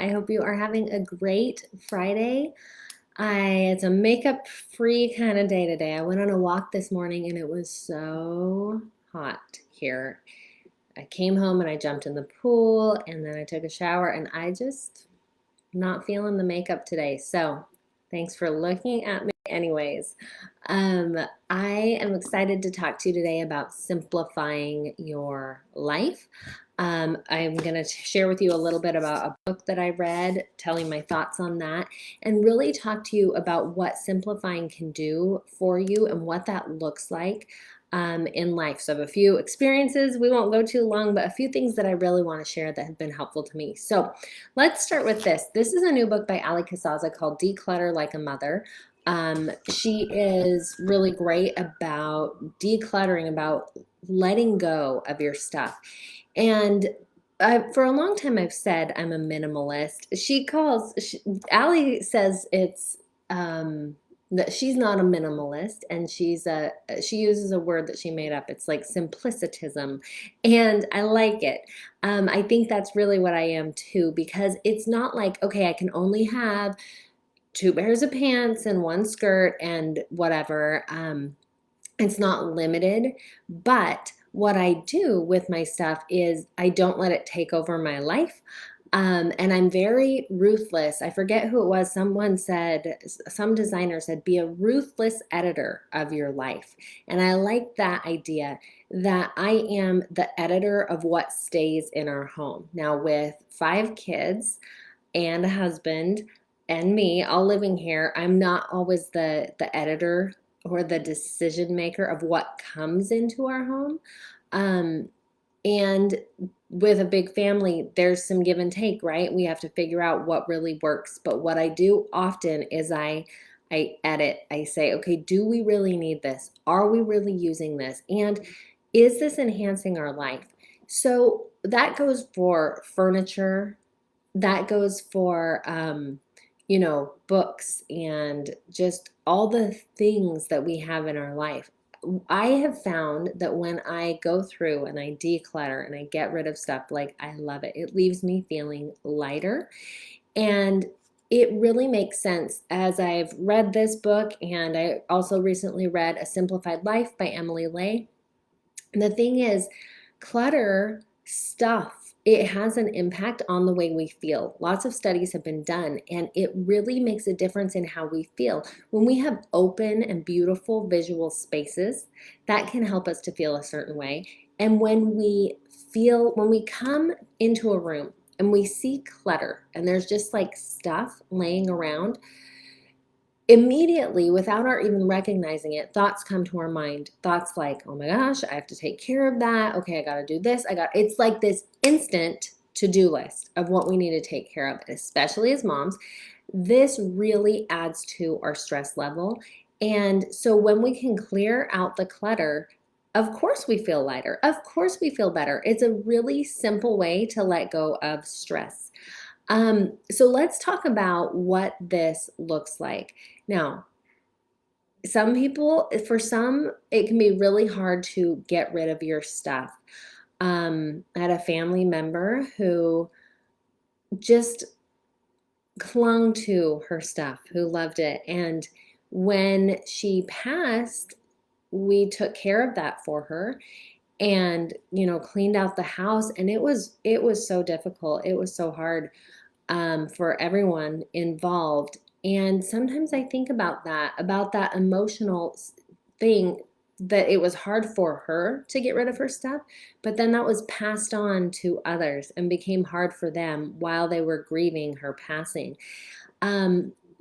I hope you are having a great Friday. It's a makeup-free kind of day today. I went on a walk this morning and it was so hot here. I came home and I jumped in the pool and then I took a shower and I just not feeling the makeup today. So thanks for looking at me anyways. Um, I am excited to talk to you today about simplifying your life. I'm going to share with you a little bit about a book that I read, telling my thoughts on that, and really talk to you about what simplifying can do for you and what that looks like in life. So I have a few experiences. We won't go too long, but a few things that I really want to share that have been helpful to me. So let's start with this. This is a new book by Ali Kasaza called Declutter Like a Mother. She is really great about decluttering, about letting go of your stuff. And for a long time, I've said I'm a minimalist. Ali says it's that she's not a minimalist, and she uses a word that she made up. It's like simplicitism, and I like it. I think that's really what I am too, because it's not like, okay, I can only have two pairs of pants and one skirt and whatever. It's not limited, but what I do with my stuff is I don't let it take over my life. And I'm very ruthless. I forget who it was. Some designer said, be a ruthless editor of your life. And I like that idea that I am the editor of what stays in our home. Now, with 5 kids and a husband and me all living here, I'm not always the editor or the decision maker of what comes into our home. And with a big family, there's some give and take, right? We have to figure out what really works. But what I do often is I edit. I say, okay, do we really need this? Are we really using this? And is this enhancing our life? So that goes for furniture. That goes for books and just all the things that we have in our life. I have found that when I go through and I declutter and I get rid of stuff, like, I love it. It leaves me feeling lighter. And it really makes sense as I've read this book, and I also recently read A Simplified Life by Emily Lay. And the thing is, clutter stuff, it has an impact on the way we feel. Lots of studies have been done, and it really makes a difference in how we feel. When we have open and beautiful visual spaces, that can help us to feel a certain way. And when we come into a room and we see clutter and there's just like stuff laying around, immediately, without our even recognizing it, thoughts come to our mind. Thoughts like, oh my gosh, I have to take care of that. Okay, I got to do this. It's like this instant to-do list of what we need to take care of, especially as moms. This really adds to our stress level. And so when we can clear out the clutter, of course we feel lighter. Of course we feel better. It's a really simple way to let go of stress. So let's talk about what this looks like. Now, for some, it can be really hard to get rid of your stuff. I had a family member who just clung to her stuff, who loved it. And when she passed, we took care of that for her and, cleaned out the house. And it was so difficult. It was so hard for everyone involved. And sometimes I think about that emotional thing, that it was hard for her to get rid of her stuff, but then that was passed on to others and became hard for them while they were grieving her passing.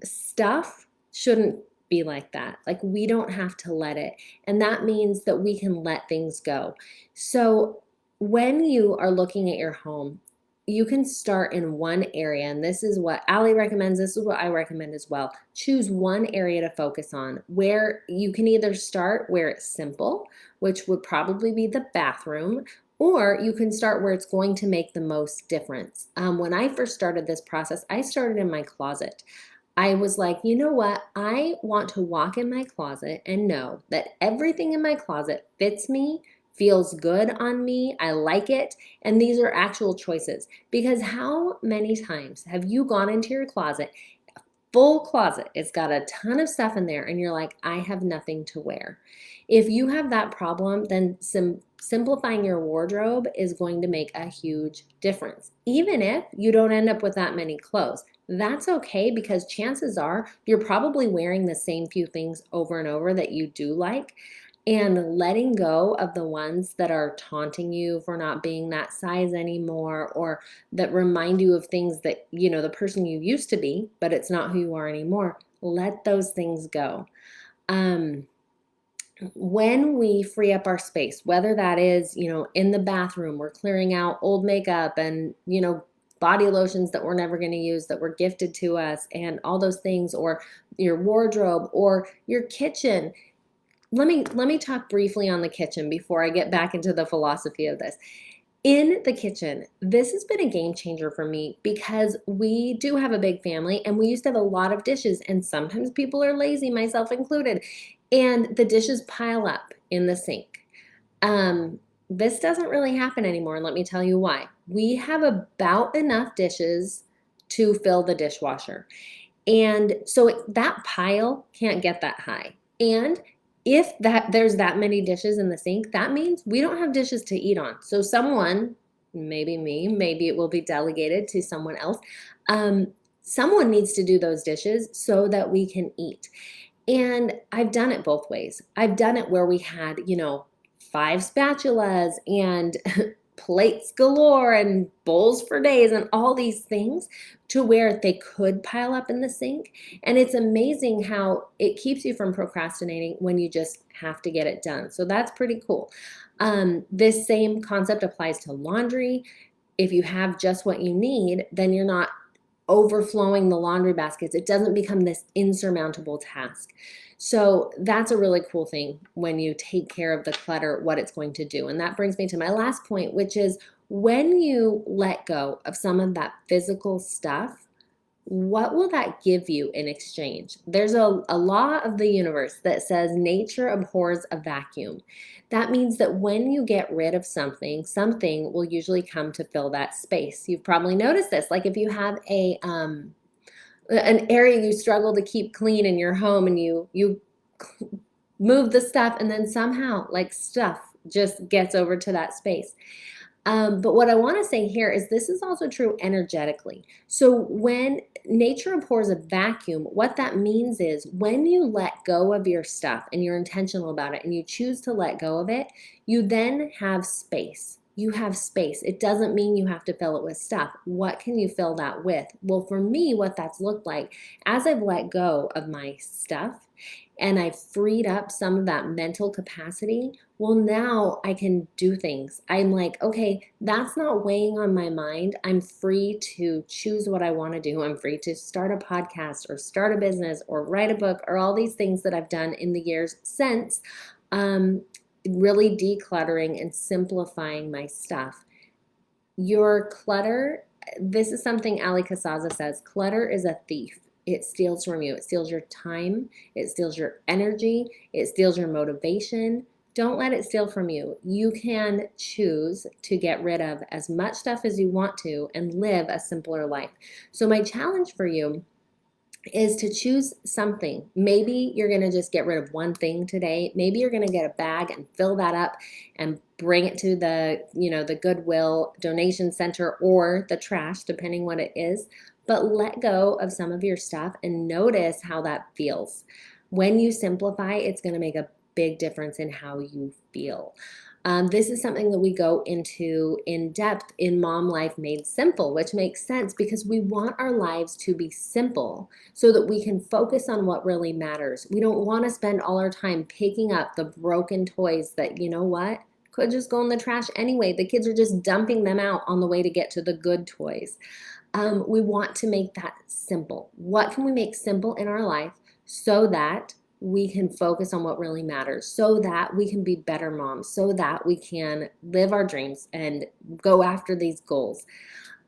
Stuff shouldn't be like that. Like, we don't have to let it. And that means that we can let things go. So when you are looking at your home, you can start in one area, and this is what Ali recommends. This is what I recommend as well. Choose one area to focus on, where you can either start where it's simple, which would probably be the bathroom, or you can start where it's going to make the most difference. When I first started this process, I started in my closet. I was like, you know what? I want to walk in my closet and know that everything in my closet fits me, feels good on me. I like it. And these are actual choices. Because how many times have you gone into your closet, full closet, it's got a ton of stuff in there, and you're like, I have nothing to wear? If you have that problem, then simplifying your wardrobe is going to make a huge difference. Even if you don't end up with that many clothes, that's okay, because chances are you're probably wearing the same few things over and over that you do like, and letting go of the ones that are taunting you for not being that size anymore, or that remind you of things that, the person you used to be, but it's not who you are anymore. Let those things go. When we free up our space, whether that is, in the bathroom, we're clearing out old makeup and, body lotions that we're never going to use that were gifted to us and all those things, or your wardrobe or your kitchen. Let me talk briefly on the kitchen before I get back into the philosophy of this. In the kitchen, this has been a game changer for me, because we do have a big family and we used to have a lot of dishes, and sometimes people are lazy, myself included, and the dishes pile up in the sink. This doesn't really happen anymore, and let me tell you why. We have about enough dishes to fill the dishwasher. And so that pile can't get that high. And if there's that many dishes in the sink, that means we don't have dishes to eat on. So someone, maybe me, maybe it will be delegated to someone else, someone needs to do those dishes so that we can eat. And I've done it both ways. I've done it where we had, 5 spatulas and plates galore and bowls for days and all these things, to where they could pile up in the sink. And it's amazing how it keeps you from procrastinating when you just have to get it done. So that's pretty cool. This same concept applies to laundry. If you have just what you need, then you're not overflowing the laundry baskets. It doesn't become this insurmountable task. So that's a really cool thing when you take care of the clutter, what it's going to do. And that brings me to my last point, which is, when you let go of some of that physical stuff, what will that give you in exchange? There's a law of the universe that says nature abhors a vacuum. That means that when you get rid of something, something will usually come to fill that space. You've probably noticed this. Like if you have an area you struggle to keep clean in your home, and you move the stuff, and then somehow like stuff just gets over to that space. But what I want to say here is, this is also true energetically. So when nature abhors a vacuum, what that means is, when you let go of your stuff and you're intentional about it and you choose to let go of it, you then have space. You have space. It doesn't mean you have to fill it with stuff. What can you fill that with? Well, for me, what that's looked like, as I've let go of my stuff and I've freed up some of that mental capacity, well, now I can do things. I'm like, okay, that's not weighing on my mind. I'm free to choose what I want to do. I'm free to start a podcast or start a business or write a book, or all these things that I've done in the years since. Really decluttering and simplifying my stuff. Your clutter, this is something Ali Casaza says, clutter is a thief. It steals from you. It steals your time. It steals your energy. It steals your motivation. Don't let it steal from you. You can choose to get rid of as much stuff as you want to and live a simpler life. So my challenge for you is to choose something. Maybe you're going to just get rid of one thing today. Maybe you're going to get a bag and fill that up and bring it to the Goodwill donation center or the trash, depending what it is. But let go of some of your stuff and notice how that feels. When you simplify, it's going to make a big difference in how you feel. This is something that we go into in depth in Mom Life Made Simple, which makes sense because we want our lives to be simple so that we can focus on what really matters. We don't want to spend all our time picking up the broken toys that, you know what, could just go in the trash anyway. The kids are just dumping them out on the way to get to the good toys. We want to make that simple. What can we make simple in our life so that we can focus on what really matters, so that we can be better moms, so that we can live our dreams and go after these goals?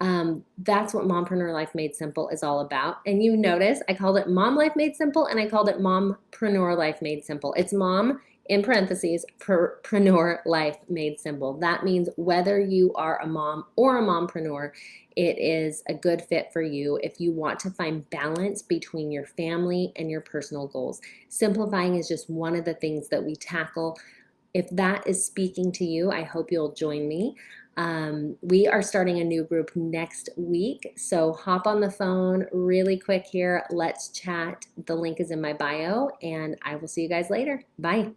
That's what Mompreneur Life Made Simple is all about. And you notice I called it Mom Life Made Simple and I called it Mompreneur Life Made Simple. It's mom in parentheses, preneur life made simple. That means whether you are a mom or a mompreneur, it is a good fit for you if you want to find balance between your family and your personal goals. Simplifying is just one of the things that we tackle. If that is speaking to you, I hope you'll join me. We are starting a new group next week, so hop on the phone really quick here. Let's chat. The link is in my bio, and I will see you guys later. Bye.